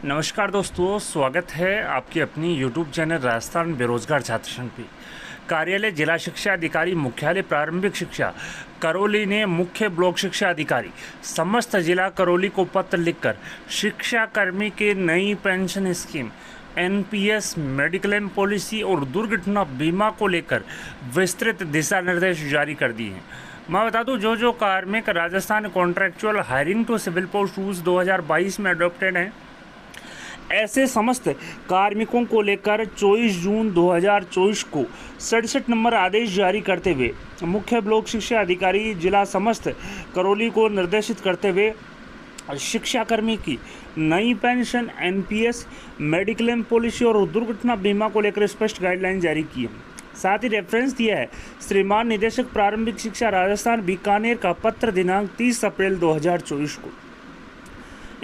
नमस्कार दोस्तों, स्वागत है आपकी अपनी यूट्यूब चैनल राजस्थान बेरोजगार छात्र संघ पे। कार्यालय जिला शिक्षा अधिकारी मुख्यालय प्रारंभिक शिक्षा करौली ने मुख्य ब्लॉक शिक्षा अधिकारी समस्त जिला करौली को पत्र लिखकर शिक्षा कर्मी के नई pension scheme NPS mediclaim policy और दुर्घटना बीमा को लेकर विस्तृत दिशा निर्देश जारी कर दिए हैं। मैं बता दूं, जो कार्मिक Rajasthan contractual hiring to civil post rules 2022 में अडॉप्टेड हैं, ऐसे समस्त कार्मिकों को लेकर 24 जून 2024 को 67 नंबर आदेश जारी करते हुए मुख्य ब्लॉक शिक्षा अधिकारी जिला समस्त करौली को निर्देशित करते हुए शिक्षाकर्मी की नई पेंशन, एनपीएस, मेडिक्लेम पॉलिसी और दुर्घटना बीमा को लेकर स्पष्ट गाइडलाइन जारी की है। साथ ही रेफरेंस दिया है श्रीमान निदेशक प्रारंभिक शिक्षा राजस्थान बीकानेर का पत्र दिनांक 30 अप्रैल 2024 को।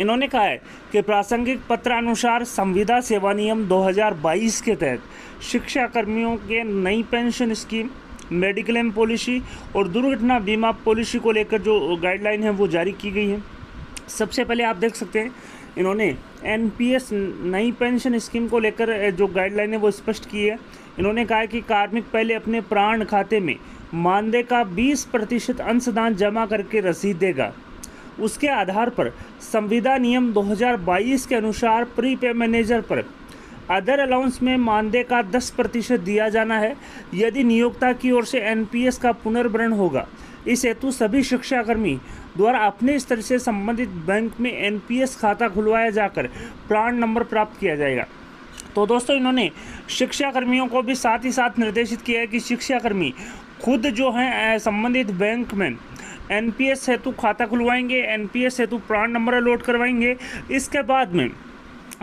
इन्होंने कहा है कि प्रासंगिक पत्रानुसार संविदा सेवा नियम 2022 के तहत शिक्षा कर्मियों के नई पेंशन स्कीम, मेडिक्लेम पॉलिसी और दुर्घटना बीमा पॉलिसी को लेकर जो गाइडलाइन है वो जारी की गई है। सबसे पहले आप देख सकते हैं, इन्होंने एनपीएस नई पेंशन स्कीम को लेकर जो गाइडलाइन है वो स्पष्ट की है। इन्होंने कहा है कि कार्मिक पहले अपने प्राण खाते में मानदेय का 20% अंशदान जमा करके रसीद देगा। उसके आधार पर संविदा नियम 2022 के अनुसार प्री पे मैनेजर पर अदर अलाउंस में मानदेय का 10% दिया जाना है। यदि नियोक्ता की ओर से एनपीएस का पुनर्भरण होगा, इस हेतु सभी शिक्षाकर्मी द्वारा अपने स्तर से संबंधित बैंक में एनपीएस खाता खुलवाया जाकर प्राण नंबर प्राप्त किया जाएगा। तो दोस्तों, इन्होंने शिक्षाकर्मियों को भी साथ ही साथ निर्देशित किया है कि शिक्षाकर्मी खुद जो हैं संबंधित बैंक में एनपीएस हेतु खाता खुलवाएंगे, एनपीएस हेतु प्राण नंबर अलॉट करवाएंगे। इसके बाद में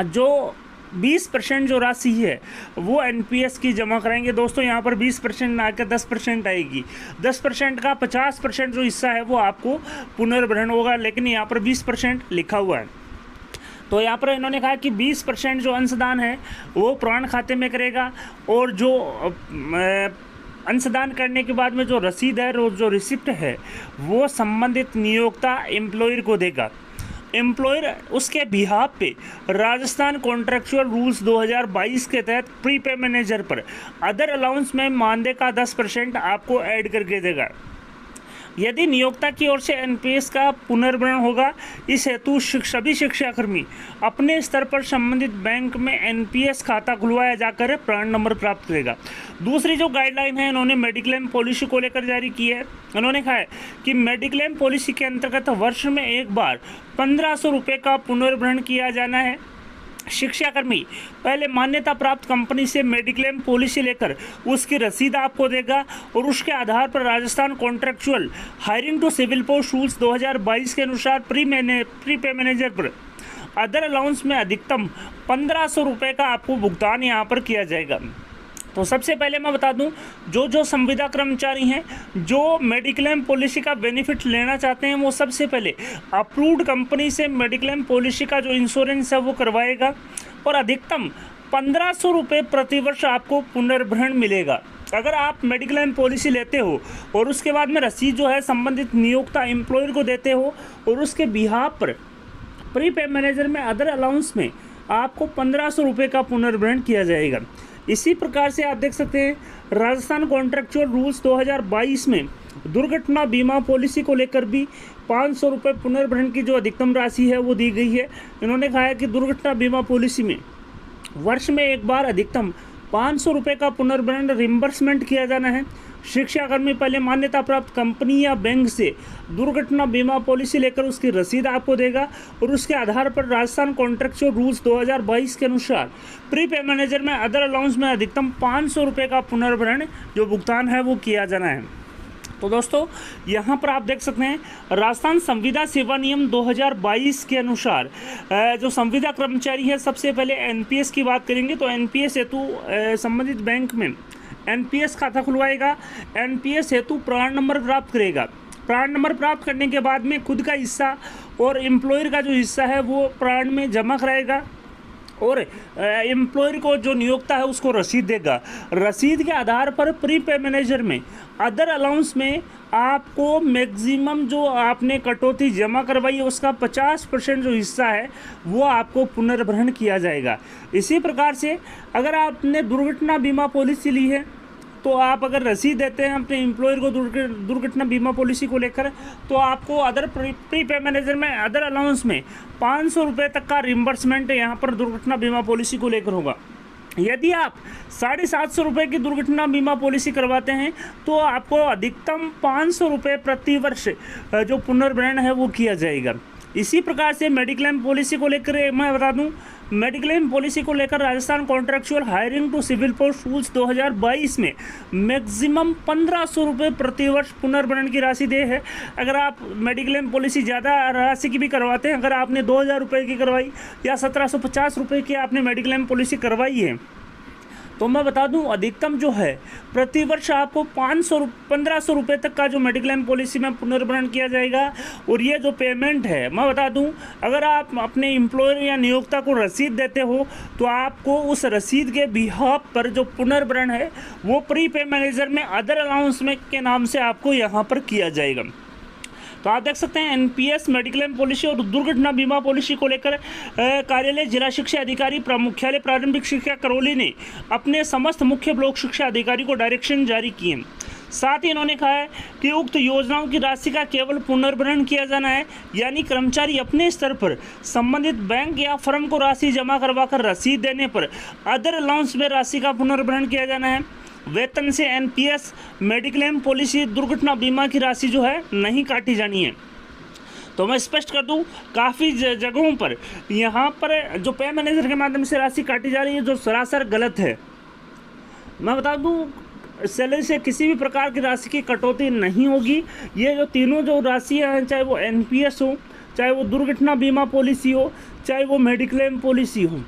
जो 20% जो राशि है वो एनपीएस की जमा कराएंगे। दोस्तों, यहाँ पर 20% ना आकर 10% आएगी। 10% का 50% जो हिस्सा है वो आपको पुनर्भरण होगा, लेकिन यहाँ पर 20% लिखा हुआ है। तो यहाँ पर इन्होंने कहा कि 20% जो अंशदान है वो प्राण खाते में करेगा, और जो अंशदान करने के बाद में जो रसीद है, जो रिसिप्ट है, वो संबंधित नियोक्ता एम्प्लॉयर को देगा। एम्प्लॉयर उसके बिहाफ पे राजस्थान कॉन्ट्रैक्चुअल रूल्स 2022 के तहत प्री पे मैनेजर पर अदर अलाउंस में मानदेय का 10% आपको ऐड करके देगा। यदि नियोक्ता की ओर से एनपीएस का पुनर्भरण होगा, इस हेतु सभी शिक्षाकर्मी अपने स्तर पर संबंधित बैंक में एनपीएस खाता खुलवाया जाकर प्राण नंबर प्राप्त करेगा। दूसरी जो गाइडलाइन है, इन्होंने मेडिक्लेम पॉलिसी को लेकर जारी की है। इन्होंने कहा है कि मेडिक्लेम पॉलिसी के अंतर्गत वर्ष में एक बार 1500 रुपये का पुनर्भरण किया जाना है। शिक्षाकर्मी पहले मान्यता प्राप्त कंपनी से मेडिक्लेम पॉलिसी लेकर उसकी रसीद आपको देगा, और उसके आधार पर Rajasthan contractual hiring to civil post rules 2022 के अनुसार प्री पे मैनेजर पर अदर अलाउंस में अधिकतम 1500 रुपये का आपको भुगतान यहाँ पर किया जाएगा। तो सबसे पहले मैं बता दूं, जो संविदा कर्मचारी हैं जो मेडिक्लेम पॉलिसी का बेनिफिट लेना चाहते हैं, वो सबसे पहले अप्रूव्ड कंपनी से मेडिक्लेम पॉलिसी का जो इंश्योरेंस है वो करवाएगा, और अधिकतम 1500 रुपये प्रतिवर्ष आपको पुनर्भरण मिलेगा। अगर आप मेडिक्लेम पॉलिसी लेते हो और उसके बाद में रसीद जो है संबंधित नियोक्ता एम्प्लॉयर को देते हो, और उसके बिहाफ पर प्री पे मैनेजर में अदर अलाउंस में आपको 1500 रुपये का पुनर्भरण किया जाएगा। इसी प्रकार से आप देख सकते हैं, राजस्थान कॉन्ट्रैक्चुअल रूल्स 2022 में दुर्घटना बीमा पॉलिसी को लेकर भी 500 रुपये पुनर्भरण की जो अधिकतम राशि है वो दी गई है। इन्होंने कहा है कि दुर्घटना बीमा पॉलिसी में वर्ष में एक बार अधिकतम 500 रुपये का पुनर्भरण रिम्बर्समेंट किया जाना है। शिक्षाकर्मी पहले मान्यता प्राप्त कंपनी या बैंक से दुर्घटना बीमा पॉलिसी लेकर उसकी रसीद आपको देगा, और उसके आधार पर राजस्थान कॉन्ट्रैक्चुअल रूल्स 2022 के अनुसार प्री पे मैनेजर में अदर अलाउंस में अधिकतम 500 रुपये का पुनर्भरण जो भुगतान है वो किया जाना है। तो दोस्तों, यहाँ पर आप देख सकते हैं, राजस्थान संविदा सेवा नियम 2022 के अनुसार जो संविदा कर्मचारी है, सबसे पहले एनपीएस की बात करेंगे। तो एनपीएस हेतु संबंधित बैंक में एनपीएस खाता खुलवाएगा, एनपीएस हेतु प्राण नंबर प्राप्त करेगा। प्राण नंबर प्राप्त करने के बाद में खुद का हिस्सा और एम्प्लॉयर का जो हिस्सा है वो प्राण में जमा कराएगा, और एम्प्लॉयर को जो नियोक्ता है उसको रसीद देगा। रसीद के आधार पर प्री पे मैनेजर में अदर अलाउंस में आपको मैक्सिमम जो आपने कटौती जमा करवाई है उसका 50% जो हिस्सा है वो आपको पुनर्भरण किया जाएगा। इसी प्रकार से अगर आपने दुर्घटना बीमा पॉलिसी ली है तो आप अगर रसीद देते हैं अपने एम्प्लॉयर को दुर्घटना बीमा पॉलिसी को लेकर, तो आपको अदर प्री पे मैनेजर में अदर अलाउंस में 500 रुपये तक का रिम्बर्समेंट यहाँ पर दुर्घटना बीमा पॉलिसी को लेकर होगा। यदि आप 750 रुपये की दुर्घटना बीमा पॉलिसी करवाते हैं तो आपको अधिकतम 500 रुपये प्रति वर्ष जो पुनर्भरण है वो किया जाएगा। इसी प्रकार से मेडिक्लेम पॉलिसी को लेकर मैं बता दूं, मेडिक्लेम पॉलिसी को लेकर Rajasthan contractual hiring to civil post rules 2022 में मैक्सिमम 1500 रुपये प्रति वर्ष पुनर्भरण की राशि दे है। अगर आप मेडिक्लेम पॉलिसी ज़्यादा राशि की भी करवाते हैं, अगर आपने 2000 रुपये की करवाई या 1750 रुपये की आपने मेडिक्लेम पॉलिसी करवाई है, तो मैं बता दूं अधिकतम जो है प्रति वर्ष आपको 1500 रुपये तक का जो मेडिक्लेम पॉलिसी में पुनर्भरण किया जाएगा। और ये जो पेमेंट है मैं बता दूं, अगर आप अपने एम्प्लॉयर या नियोक्ता को रसीद देते हो तो आपको उस रसीद के बिहाफ पर जो पुनर्भरण है वो प्री पे मैनेजर में अदर अलाउंस में के नाम से आपको यहाँ पर किया जाएगा। तो आप देख सकते हैं एनपीएस मेडिक्लेम पॉलिसी और दुर्घटना बीमा पॉलिसी को लेकर कार्यालय जिला शिक्षा अधिकारी मुख्यालय प्रारंभिक शिक्षा करौली ने अपने समस्त मुख्य ब्लॉक शिक्षा अधिकारी को डायरेक्शन जारी किए। साथ ही इन्होंने कहा है कि उक्त योजनाओं की राशि का केवल पुनर्भरण किया जाना है, यानी कर्मचारी अपने स्तर पर संबंधित बैंक या फर्म को राशि जमा करवाकर रसीद देने पर अदर अलाउंस में राशि का पुनर्भरण किया जाना है। वेतन से एनपीएस मेडिक्लेम पॉलिसी दुर्घटना बीमा की राशि जो है नहीं काटी जानी है। तो मैं स्पष्ट कर दूं, काफ़ी जगहों पर यहाँ पर जो पे मैनेजर के माध्यम से राशि काटी जा रही है जो सरासर गलत है। मैं बता दूं सैलरी से किसी भी प्रकार की राशि की कटौती नहीं होगी। ये जो तीनों जो राशियाँ हैं, चाहे वो एनपीएस हो, चाहे वो दुर्घटना बीमा पॉलिसी हो, चाहे वो मेडिक्लेम पॉलिसी हो,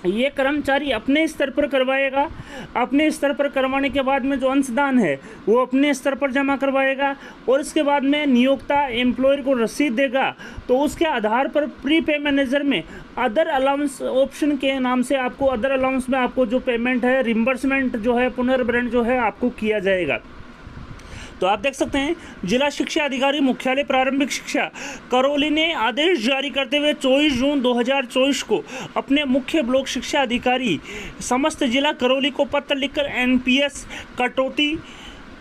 ये कर्मचारी अपने स्तर पर करवाएगा। अपने स्तर पर करवाने के बाद में जो अंशदान है वो अपने स्तर पर जमा करवाएगा और इसके बाद में नियोक्ता एम्प्लॉयर को रसीद देगा। तो उसके आधार पर प्री पे मैनेजर में अदर अलाउंस ऑप्शन के नाम से आपको अदर अलाउंस में आपको जो पेमेंट है रिम्बर्समेंट जो है पुनर्भरण जो है आपको किया जाएगा। तो आप देख सकते हैं जिला शिक्षा अधिकारी मुख्यालय प्रारंभिक शिक्षा करौली ने आदेश जारी करते हुए 24 जून 2024 को अपने मुख्य ब्लॉक शिक्षा अधिकारी समस्त जिला करौली को पत्र लिखकर एनपीएस कटौती,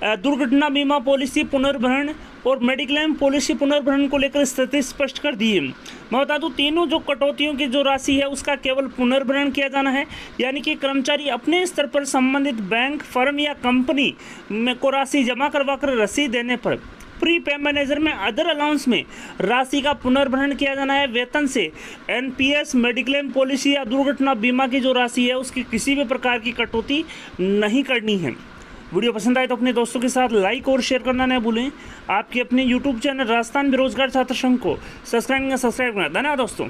दुर्घटना बीमा पॉलिसी पुनर्भरण और मेडिक्लेम पॉलिसी पुनर्भरण को लेकर स्थिति स्पष्ट कर दी है। मैं बता दूं तीनों जो कटौतियों की जो राशि है उसका केवल पुनर्भरण किया जाना है, यानी कि कर्मचारी अपने स्तर पर संबंधित बैंक, फर्म या कंपनी में को राशि जमा करवाकर रसीद देने पर प्री पे मैनेजर में अदर अलाउंस में राशि का पुनर्भरण किया जाना है। वेतन से एनपीएस मेडिक्लेम पॉलिसी या दुर्घटना बीमा की जो राशि है उसकी किसी भी प्रकार की कटौती नहीं करनी है। वीडियो पसंद आए तो अपने दोस्तों के साथ लाइक और शेयर करना न भूलें। आपके अपने यूट्यूब चैनल राजस्थान बेरोजगार छात्र संघ को सब्सक्राइब करना। धन्यवाद दोस्तों।